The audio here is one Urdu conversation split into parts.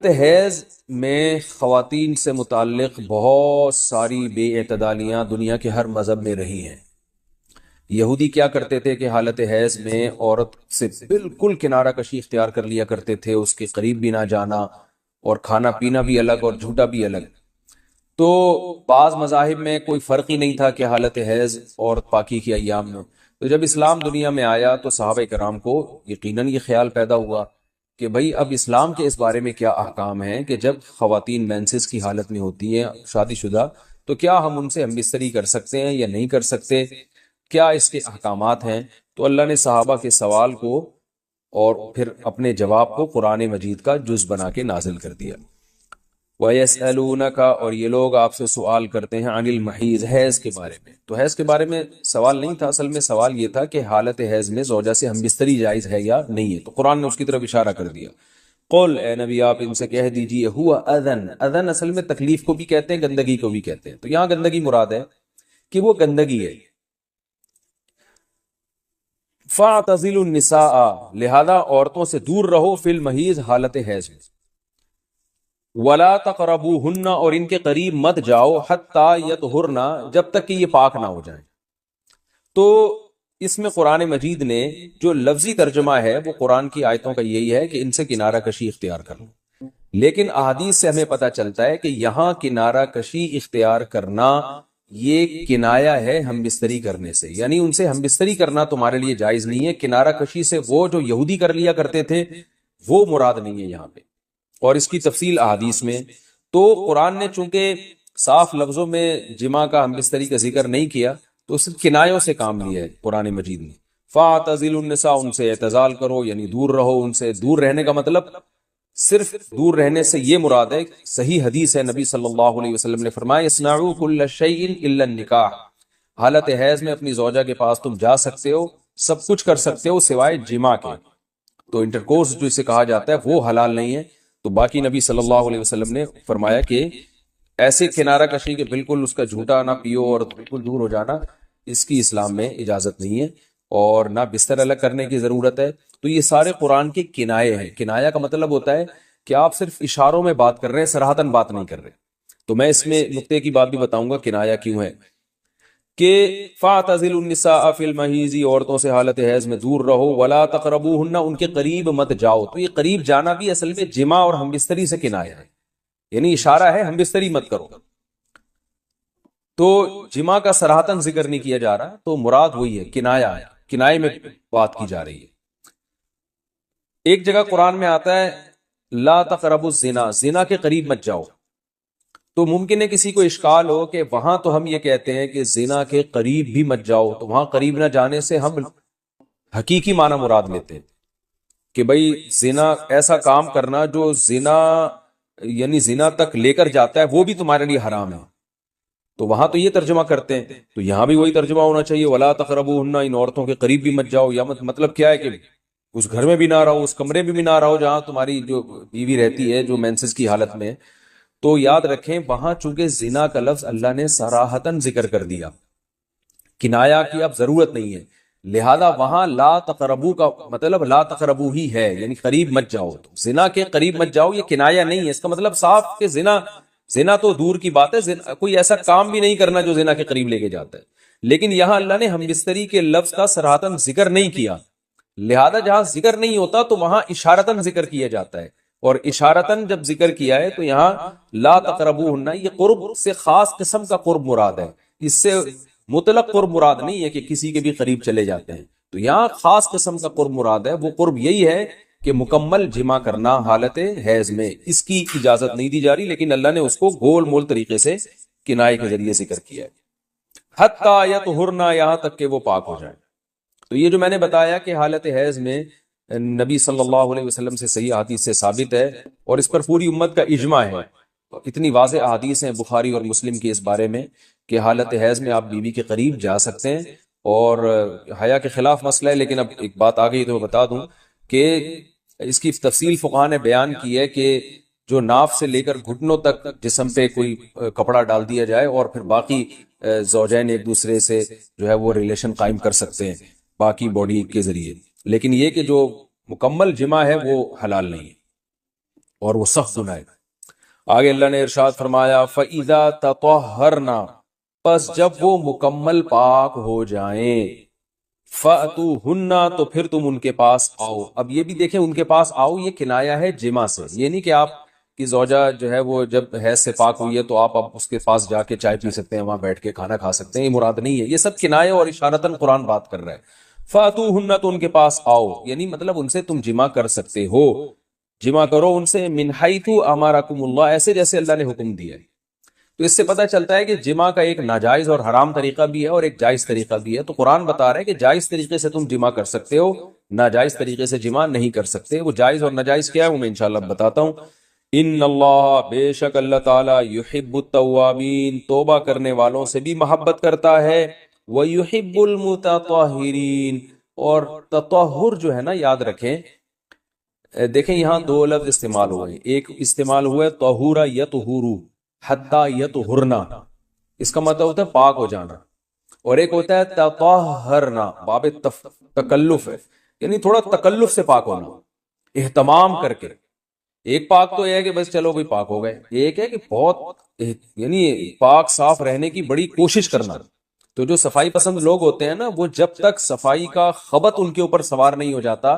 حیض میں خواتین سے متعلق بہت ساری بے اعتدالیاں دنیا کے ہر مذہب میں رہی ہیں۔ یہودی کیا کرتے تھے کہ حالت حیض میں عورت سے بالکل کنارہ کشی اختیار کر لیا کرتے تھے، اس کے قریب بھی نہ جانا، اور کھانا پینا بھی الگ اور جھوٹا بھی الگ۔ تو بعض مذاہب میں کوئی فرق ہی نہیں تھا کہ حالت حیض اور پاکی کی ایام میں۔ تو جب اسلام دنیا میں آیا تو صحابہ کرام کو یقیناً یہ خیال پیدا ہوا کہ بھئی اب اسلام کے اس بارے میں کیا احکام ہیں کہ جب خواتین مینسز کی حالت میں ہوتی ہیں شادی شدہ، تو کیا ہم ان سے ہم بستری کر سکتے ہیں یا نہیں کر سکتے، کیا اس کے احکامات ہیں۔ تو اللہ نے صحابہ کے سوال کو اور پھر اپنے جواب کو قرآن مجید کا جز بنا کے نازل کر دیا۔ وَيَسْأَلُونَكَ، اور یہ لوگ آپ سے سوال کرتے ہیں، عن المحیض، حیض کے بارے میں۔ تو حیض کے بارے میں سوال نہیں تھا، اصل میں سوال یہ تھا کہ حالت حیض میں زوجہ سے ہم بستری جائز ہے یا نہیں ہے، تو قرآن نے اس کی طرف اشارہ کر دیا۔ قل، اے نبی آپ ان سے کہہ دیجئے، ہوا اذن، اذن اصل میں تکلیف کو بھی کہتے ہیں، گندگی کو بھی کہتے ہیں۔ تو یہاں گندگی مراد ہے کہ وہ گندگی ہے۔ فَاعْتَزِلُوا النِّسَاءَ، لہذا عورتوں سے دور رہو، فی المحیض، حالت حیض میں۔ وَلَا تَقْرَبُوهُنَّ، اور ان کے قریب مت جاؤ، حَتَّى يَطْهُرْنَ، جب تک کہ یہ پاک نہ ہو جائیں۔ تو اس میں قرآن مجید نے جو لفظی ترجمہ ہے وہ قرآن کی آیتوں کا یہی ہے کہ ان سے کنارہ کشی اختیار کرو، لیکن احادیث سے ہمیں پتہ چلتا ہے کہ یہاں کنارہ کشی اختیار کرنا یہ کنایا ہے ہم بستری کرنے سے، یعنی ان سے ہم بستری کرنا تمہارے لیے جائز نہیں ہے۔ کنارہ کشی سے وہ جو یہودی کر لیا کرتے تھے وہ مراد نہیں ہے یہاں پہ، اور اس کی تفصیل احادیث میں۔ تو قرآن نے چونکہ صاف لفظوں میں جماع کا ہم بستری کا ذکر نہیں کیا تو اس کنایوں سے کام لیا ہے قرآن مجید نے۔ فَاعْتَزِلُوا النِّسَاءَ، ان سے اعتزال کرو، یعنی دور رہو ان سے۔ دور رہنے کا مطلب صرف دور رہنے سے یہ مراد ہے، صحیح حدیث ہے، نبی صلی اللہ علیہ وسلم نے فرمایا اصنعوا كل شيء الا النکاح، حالت حیض میں اپنی زوجہ کے پاس تم جا سکتے ہو، سب کچھ کر سکتے ہو سوائے جماع کے۔ تو انٹرکورس جو اسے کہا جاتا ہے وہ حلال نہیں ہے۔ تو باقی نبی صلی اللہ علیہ وسلم نے فرمایا کہ ایسے کنارہ کشی کے بالکل اس کا جھوٹا نہ پیو اور بالکل دور ہو جانا، اس کی اسلام میں اجازت نہیں ہے، اور نہ بستر الگ کرنے کی ضرورت ہے۔ تو یہ سارے قرآن کے کنائے ہیں۔ کنایا کا مطلب ہوتا ہے کہ آپ صرف اشاروں میں بات کر رہے ہیں، صراحتاً بات نہیں کر رہے۔ تو میں اس میں نقطے کی بات بھی بتاؤں گا کنایا کیوں ہے، کہ فَاعْتَزِلُوا النِّسَاءَ فِي الْمَحِيضِ، عورتوں سے حالت حیض میں دور رہو، وَلَا تَقْرَبُوهُنَّ، ان کے قریب مت جاؤ۔ تو یہ قریب جانا بھی اصل میں جماع اور ہم بستری سے کنایا ہے، یعنی اشارہ ہے ہم بستری مت کرو۔ تو جماع کا صراحتاً ذکر نہیں کیا جا رہا، تو مراد وہی ہے، کنایا ہے، کنائے میں بات کی جا رہی ہے۔ ایک جگہ قرآن میں آتا ہے لا تقربوا الزنا، زنا کے قریب مت جاؤ۔ تو ممکن ہے کسی کو اشکال ہو کہ وہاں تو ہم یہ کہتے ہیں کہ زنا کے قریب بھی مت جاؤ، تو وہاں قریب نہ جانے سے ہم حقیقی معنی مراد لیتے ہیں کہ بھئی زنا ایسا کام کرنا جو زنا یعنی زنا تک لے کر جاتا ہے وہ بھی تمہارے لیے حرام ہے۔ تو وہاں تو یہ ترجمہ کرتے ہیں، تو یہاں بھی وہی ترجمہ ہونا چاہیے، ولا تقربوهن، ان عورتوں کے قریب بھی مت جاؤ۔ یا مطلب کیا ہے کہ اس گھر میں بھی نہ رہو، اس کمرے میں بھی نہ رہو جہاں تمہاری جو بیوی رہتی ہے جو مینسز کی حالت میں۔ تو یاد رکھیں وہاں چونکہ زنا کا لفظ اللہ نے صراحتاً ذکر کر دیا، کنایا کی اب ضرورت نہیں ہے، لہذا وہاں لا تقربو کا مطلب لا تقربو ہی ہے، یعنی قریب مت جاؤ۔ تو زنا کے قریب مت جاؤ یہ کنایا نہیں ہے، اس کا مطلب صاف کہ زنا تو دور کی بات ہے، کوئی ایسا کام بھی نہیں کرنا جو زنا کے قریب لے کے جاتا ہے۔ لیکن یہاں اللہ نے ہم بستری کے لفظ کا صراحتاً ذکر نہیں کیا، لہذا جہاں ذکر نہیں ہوتا تو وہاں اشارتاً ذکر کیا جاتا ہے، اور اشارتاً جب ذکر کیا ہے تو یہاں لا تقربوہن، یہ قرب سے خاص قسم کا قرب مراد ہے، اس سے مطلق قرب مراد نہیں ہے کہ کسی کے بھی قریب چلے جاتے ہیں۔ تو یہاں خاص قسم کا قرب مراد ہے، وہ قرب یہی ہے کہ مکمل جمع کرنا حالت حیض میں، اس کی اجازت نہیں دی جا رہی، لیکن اللہ نے اس کو گول مول طریقے سے کنائے کے ذریعے ذکر کیا ہے۔ حتی یطہرن، یہاں تک کہ وہ پاک ہو جائیں۔ تو یہ جو میں نے بتایا کہ حالت حیض میں نبی صلی اللہ علیہ وسلم سے صحیح حدیث سے ثابت ہے، اور اس پر پوری امت کا اجماع ہے، اتنی واضح احادیث ہیں بخاری اور مسلم کی اس بارے میں کہ حالت حیض میں آپ بیوی کے قریب جا سکتے ہیں، اور حیا کے خلاف مسئلہ ہے، لیکن اب ایک بات آ گئی تو میں بتا دوں کہ اس کی تفصیل فقہاء نے بیان کی ہے کہ جو ناف سے لے کر گھٹنوں تک جسم پہ کوئی کپڑا ڈال دیا جائے، اور پھر باقی زوجین ایک دوسرے سے جو ہے وہ ریلیشن قائم کر سکتے ہیں باقی باڈی کے ذریعے، لیکن یہ کہ جو مکمل جمع ہے وہ حلال نہیں ہے۔ اور وہ سخت گناہ ہے۔ آگے اللہ نے ارشاد فرمایا فَإِذَا تَطَهَّرْنَا، پس جب وہ مکمل پاک ہو جائیں، فَأْتُوهُنَّ، تو پھر تم ان کے پاس آؤ۔ اب یہ بھی دیکھیں ان کے پاس آؤ یہ کنایا ہے جمع سے، یہ نہیں کہ آپ کی زوجہ جو ہے وہ جب حیض سے پاک ہوئی ہے تو آپ اب اس کے پاس جا کے چائے پی سکتے ہیں، وہاں بیٹھ کے کھانا کھا سکتے ہیں، یہ مراد نہیں ہے، یہ سب کنایہ اور اشارتاً قرآن بات کر رہا ہے۔ فَأْتُوهُنَّ، تو ان کے پاس آؤ، یعنی مطلب ان سے تم جمع کر سکتے ہو، جمع کرو ان سے، من حیث امرکم اللہ، ایسے جیسے اللہ نے حکم دیا ہے۔ تو اس سے پتہ چلتا ہے کہ جمع کا ایک ناجائز اور حرام طریقہ بھی ہے اور ایک جائز طریقہ بھی ہے۔ تو قرآن بتا رہا ہے کہ جائز طریقے سے تم جمع کر سکتے ہو، ناجائز طریقے سے جمع نہیں کر سکتے۔ وہ جائز اور ناجائز کیا ہے وہ میں انشاءاللہ بتاتا ہوں۔ ان اللہ، بے شک اللہ تعالیٰ، یحب التوابین، توبہ کرنے والوں سے بھی محبت کرتا ہے، ویحب المتطہرین، اور تطہر جو ہے نا یاد رکھیں، دیکھیں یہاں دو لفظ استعمال ہوئے ہیں، ایک استعمال ہوا ہے طہورا یطہرو حتی یطہرنا، اس کا مطلب ہوتا ہے پاک ہو جانا، اور ایک ہوتا ہے تطہرنا، باب تکلف ہے، یعنی تھوڑا تکلف سے پاک ہونا، اہتمام کر کے۔ ایک پاک تو یہ ہے کہ بس چلو بھائی پاک ہو گئے، ایک ہے کہ بہت یعنی پاک صاف رہنے کی بڑی کوشش کرنا۔ تو جو صفائی پسند لوگ ہوتے ہیں نا، وہ جب تک صفائی کا خبط ان کے اوپر سوار نہیں ہو جاتا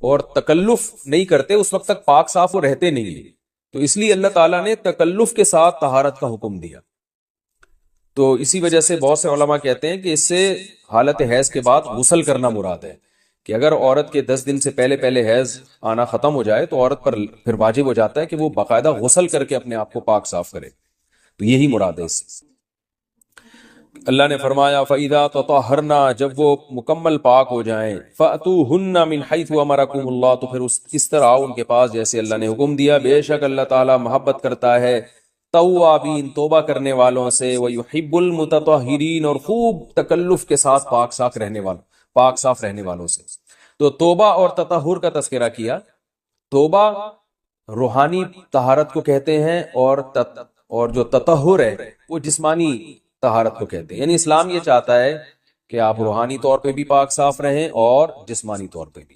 اور تکلف نہیں کرتے اس وقت تک پاک صاف وہ رہتے نہیں ہیں۔ تو اس لیے اللہ تعالیٰ نے تکلف کے ساتھ طہارت کا حکم دیا۔ تو اسی وجہ سے بہت سے علماء کہتے ہیں کہ اس سے حالت حیض کے بعد غسل کرنا مراد ہے، کہ اگر عورت کے 10 دن سے پہلے پہلے حیض آنا ختم ہو جائے تو عورت پر پھر واجب ہو جاتا ہے کہ وہ باقاعدہ غسل کر کے اپنے آپ کو پاک صاف کرے، تو یہی مراد ہے اس سے۔ اللہ نے فرمایا فَإِذَا تَطَهَّرْنَا، جب وہ مکمل پاک ہو جائیں، فَأْتُوهُنَّ مِنْ حَيْثُ أَمَرَكُمُ اللَّهُ، تو پھر اس طرح آؤ ان کے پاس جیسے اللہ نے حکم دیا، بے شک اللہ تعالیٰ محبت کرتا ہے توابین، توبہ کرنے والوں سے، وَيُحِبُّ الْمُتَطَهِّرِينَ، اور خوب تکلف کے ساتھ پاک صاف رہنے والوں سے۔ تو توبہ اور تطہر کا تذکرہ کیا۔ توبہ روحانی طہارت کو کہتے ہیں، اور جو تطہر ہے وہ جسمانی طہارت کو کہتے ہیں۔ یعنی اسلام یہ چاہتا ہے کہ آپ روحانی طور پہ بھی پاک صاف رہیں اور جسمانی طور پہ بھی۔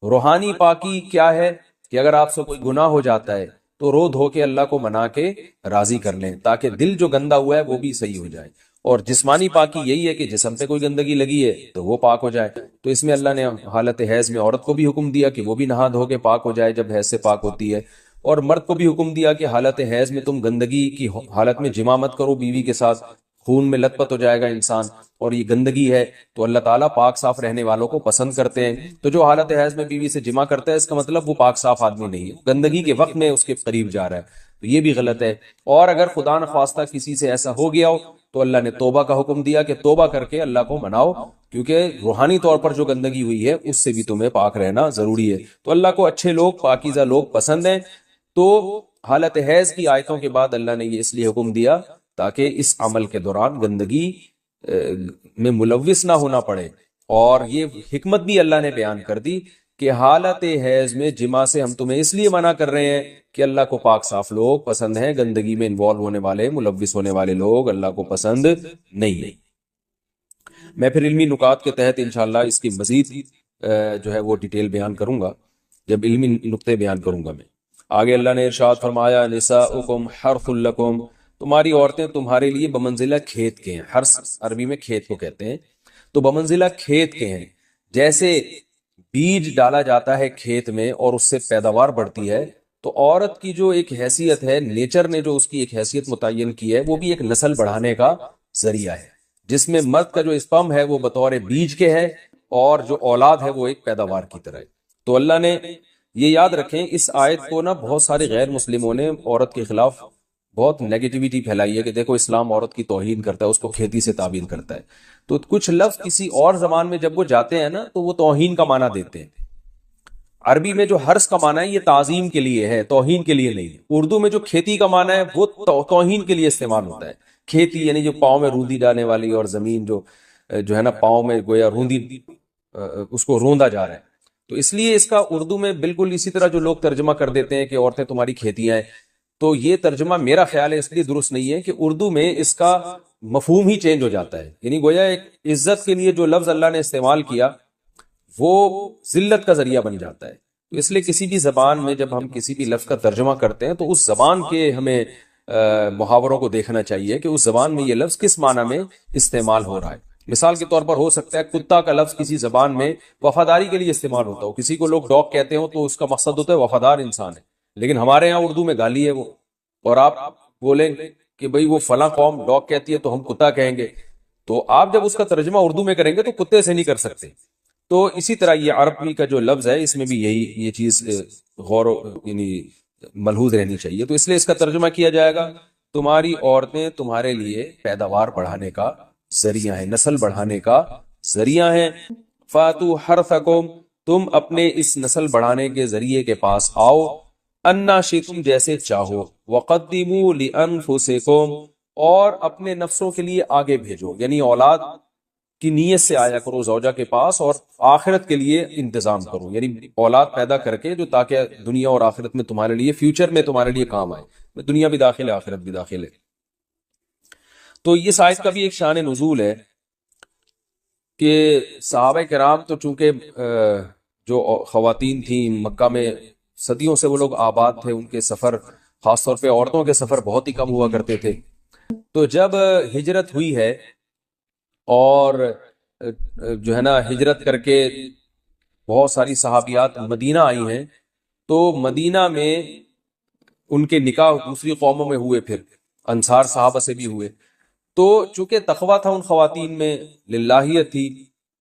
روحانی پاکی کیا ہے کہ اگر آپ سے کوئی گناہ ہو جاتا ہے تو رو دھو کے اللہ کو منا کے راضی کر لیں، تاکہ دل جو گندا ہوا ہے وہ بھی صحیح ہو جائے۔ اور جسمانی پاکی یہی ہے کہ جسم پہ کوئی گندگی لگی ہے تو وہ پاک ہو جائے۔ تو اس میں اللہ نے حالت حیض میں عورت کو بھی حکم دیا کہ وہ بھی نہا دھو کے پاک ہو جائے جب حیض سے پاک ہوتی ہے، اور مرد کو بھی حکم دیا کہ حالت حیض میں تم گندگی کی حالت میں جمع مت کرو بیوی کے ساتھ، خون میں لت پت ہو جائے گا انسان، اور یہ گندگی ہے تو اللہ تعالیٰ پاک صاف رہنے والوں کو پسند کرتے ہیں۔ تو جو حالت حیض میں بیوی سے جمع کرتا ہے اس کا مطلب وہ پاک صاف آدمی نہیں ہے، گندگی کے وقت میں اس کے قریب جا رہا ہے، تو یہ بھی غلط ہے۔ اور اگر خدا نخواستہ کسی سے ایسا ہو گیا ہو تو اللہ نے توبہ کا حکم دیا کہ توبہ کر کے اللہ کو مناؤ، کیونکہ روحانی طور پر جو گندگی ہوئی ہے اس سے بھی تمہیں پاک رہنا ضروری ہے۔ تو اللہ کو اچھے لوگ، پاکیزہ لوگ پسند ہیں۔ تو حالت حیض کی آیتوں کے بعد اللہ نے یہ اس لیے حکم دیا تاکہ اس عمل کے دوران گندگی میں ملوث نہ ہونا پڑے، اور یہ حکمت بھی اللہ نے بیان کر دی کہ حالت حیض میں جمع سے ہم تمہیں اس لیے منع کر رہے ہیں کہ اللہ کو پاک صاف لوگ پسند ہیں، گندگی میں انوالو ہونے والے، ملوث ہونے والے لوگ اللہ کو پسند نہیں ہیں۔ میں پھر علمی نکات کے تحت انشاءاللہ اس کی مزید جو ہے وہ ڈیٹیل بیان کروں گا جب علمی نقطے بیان کروں گا میں۔ آگے اللہ نے ارشاد فرمایا نساؤکم حرث لکم، تمہاری عورتیں تمہارے لیے بمنزلہ کھیت کے ہیں۔ حرث عربی میں کھیت کو کہتے ہیں، تو بمنزلہ کھیت کے ہیں۔ جیسے بیج ڈالا جاتا ہے کھیت میں اور اس سے پیداوار بڑھتی ہے، تو عورت کی جو ایک حیثیت ہے، نیچر نے جو اس کی ایک حیثیت متعین کی ہے، وہ بھی ایک نسل بڑھانے کا ذریعہ ہے، جس میں مرد کا جو اسپم ہے وہ بطور بیج کے ہے اور جو اولاد ہے وہ ایک پیداوار کی طرح ہے۔ تو اللہ نے یہ یاد رکھیں، اس آیت کو نا بہت سارے غیر مسلموں نے عورت کے خلاف بہت نیگیٹیوٹی پھیلائی ہے کہ دیکھو اسلام عورت کی توہین کرتا ہے، اس کو کھیتی سے تعبیر کرتا ہے۔ تو کچھ لفظ کسی اور زبان میں جب وہ جاتے ہیں نا تو وہ توہین کا معنی دیتے ہیں۔ عربی میں جو حرث کا معنی ہے یہ تعظیم کے لیے ہے، توہین کے لیے نہیں ہے۔ اردو میں جو کھیتی کا معنی ہے وہ توہین کے لیے استعمال ہوتا ہے۔ کھیتی یعنی جو پاؤں میں روندی ڈالنے والی، اور زمین جو ہے نا پاؤں میں گویا روندی، اس کو روندا جا رہا ہے، تو اس لیے اس کا اردو میں بالکل اسی طرح جو لوگ ترجمہ کر دیتے ہیں کہ عورتیں تمہاری کھیتیاں ہیں، تو یہ ترجمہ میرا خیال ہے اس لیے درست نہیں ہے کہ اردو میں اس کا مفہوم ہی چینج ہو جاتا ہے۔ یعنی گویا ایک عزت کے لیے جو لفظ اللہ نے استعمال کیا وہ ذلت کا ذریعہ بن جاتا ہے۔ تو اس لیے کسی بھی زبان میں جب ہم کسی بھی لفظ کا ترجمہ کرتے ہیں تو اس زبان کے ہمیں محاوروں کو دیکھنا چاہیے کہ اس زبان میں یہ لفظ کس معنی میں استعمال ہو رہا ہے. مثال کے طور پر ہو سکتا ہے کتا کا لفظ کسی زبان میں وفاداری کے لیے استعمال ہوتا ہو. کسی کو لوگ ڈاگ کہتے ہو تو اس کا مقصد ہوتا ہے وفادار انسان ہے، لیکن ہمارے یہاں اردو میں گالی ہے وہ، اور آپ بولیں کہ بھئی وہ فلاں قوم ڈاگ کہتی ہے تو ہم کتا کہیں گے، تو آپ جب اس کا ترجمہ اردو میں کریں گے تو کتے سے نہیں کر سکتے. تو اسی طرح یہ عربی کا جو لفظ ہے اس میں بھی یہ چیز غور یعنی ملحوظ رہنی چاہیے. تو اس لیے اس کا ترجمہ کیا جائے گا تمہاری عورتیں تمہارے لیے پیداوار بڑھانے کا ذریعہ ہے، نسل بڑھانے کا ذریعہ ہے. فاتو حرثکم، تم اپنے اس نسل بڑھانے کے ذریعے کے پاس آؤ، انا شئتم، جیسے چاہو، وقدموا لانفسکم، اور اپنے نفسوں کے لیے آگے بھیجو، یعنی اولاد کی نیت سے آیا کرو زوجہ کے پاس اور آخرت کے لیے انتظام کرو، یعنی اولاد پیدا کر کے جو تاکہ دنیا اور آخرت میں تمہارے لیے، فیوچر میں تمہارے لیے کام آئے، دنیا بھی داخل ہے آخرت بھی داخل ہے. تو یہ آیت کا بھی ایک شان نزول ہے کہ صحابہ کرام تو چونکہ جو خواتین تھیں مکہ میں صدیوں سے وہ لوگ آباد تھے، ان کے سفر خاص طور پہ عورتوں کے سفر بہت ہی کم ہوا کرتے تھے. تو جب ہجرت ہوئی ہے اور جو ہے نا ہجرت کر کے بہت ساری صحابیات مدینہ آئی ہیں، تو مدینہ میں ان کے نکاح دوسری قوموں میں ہوئے، پھر انصار صحابہ سے بھی ہوئے. تو چونکہ تقویٰ تھا ان خواتین میں، للہیت تھی،